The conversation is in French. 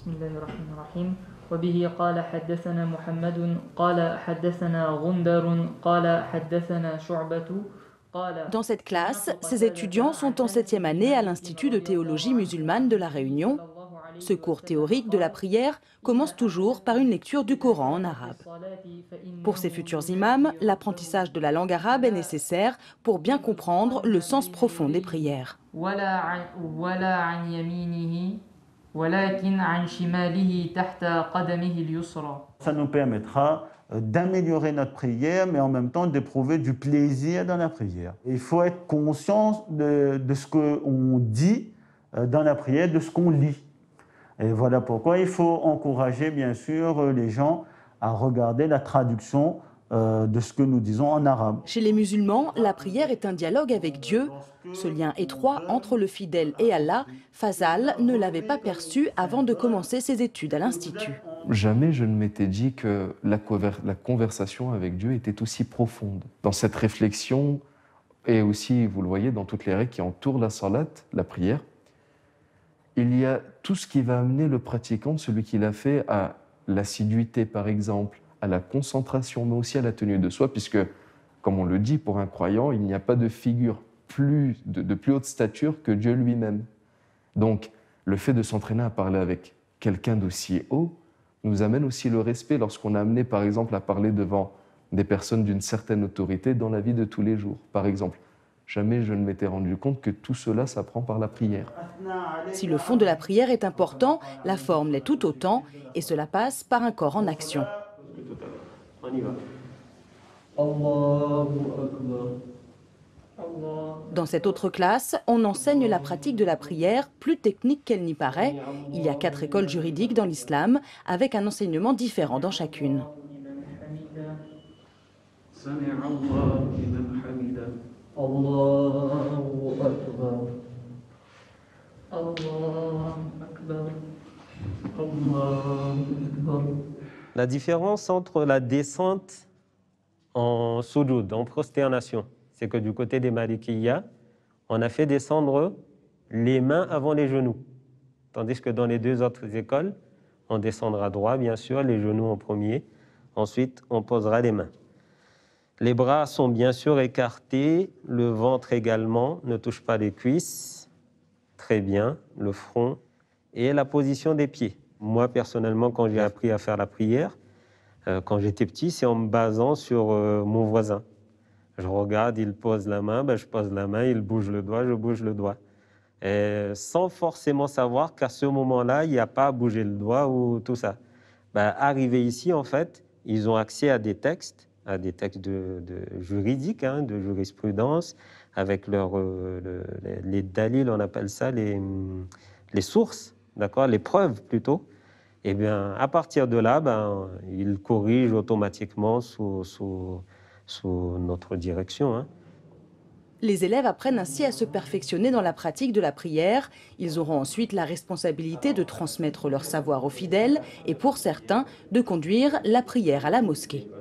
Bismillahirrahmanirrahim. وبه قال حدثنا محمد قال حدثنا غندر قال حدثنا شعبة. Dans cette classe, ces étudiants sont en 7e année à l'Institut de théologie musulmane de La Réunion. Ce cours théorique de la prière commence toujours par une lecture du Coran en arabe. Pour ces futurs imams, l'apprentissage de la langue arabe est nécessaire pour bien comprendre le sens profond des prières. Ça nous permettra d'améliorer notre prière, mais en même temps d'éprouver du plaisir dans la prière. Il faut être conscient de ce qu'on dit dans la prière, de ce qu'on lit. Et voilà pourquoi il faut encourager, bien sûr, les gens à regarder la traduction de ce que nous disons en arabe. Chez les musulmans, la prière est un dialogue avec Dieu. Ce lien étroit entre le fidèle et Allah, Fazal ne l'avait pas perçu avant de commencer ses études à l'Institut. Jamais je ne m'étais dit que la conversation avec Dieu était aussi profonde. Dans cette réflexion, et aussi, vous le voyez, dans toutes les règles qui entourent la salat, la prière, il y a tout ce qui va amener le pratiquant, celui qui l'a fait, à l'assiduité, par exemple, à la concentration, mais aussi à la tenue de soi, puisque, comme on le dit, pour un croyant, il n'y a pas de figure de plus haute stature que Dieu lui-même. Donc, le fait de s'entraîner à parler avec quelqu'un d'aussi haut nous amène aussi le respect lorsqu'on est amené, par exemple, à parler devant des personnes d'une certaine autorité dans la vie de tous les jours. Par exemple, jamais je ne m'étais rendu compte que tout cela s'apprend par la prière. Si le fond de la prière est important, la forme l'est tout autant, et cela passe par un corps en action. On y va. Dans cette autre classe, on enseigne la pratique de la prière, plus technique qu'elle n'y paraît. Il y a 4 écoles juridiques dans l'islam, avec un enseignement différent dans chacune. La différence entre la descente en soujoud, en prosternation, c'est que du côté des Malikiyya, on a fait descendre les mains avant les genoux. Tandis que dans les 2 autres écoles, on descendra droit, bien sûr, les genoux en premier. Ensuite, on posera les mains. Les bras sont bien sûr écartés, le ventre également, ne touche pas les cuisses. Très bien, le front et la position des pieds. Moi, personnellement, quand j'ai appris à faire la prière, quand j'étais petit, c'est en me basant sur mon voisin. Je regarde, il pose la main, je pose la main, il bouge le doigt, je bouge le doigt. Sans forcément savoir qu'à ce moment-là, il n'y a pas à bouger le doigt ou tout ça. Arrivé ici, en fait, ils ont accès à des textes de juridiques, de jurisprudence, avec les dalils, on appelle ça, les sources, d'accord, les preuves plutôt. Et bien, à partir de là, ils corrigent automatiquement sous notre direction. Les élèves apprennent ainsi à se perfectionner dans la pratique de la prière. Ils auront ensuite la responsabilité de transmettre leur savoir aux fidèles et pour certains, de conduire la prière à la mosquée.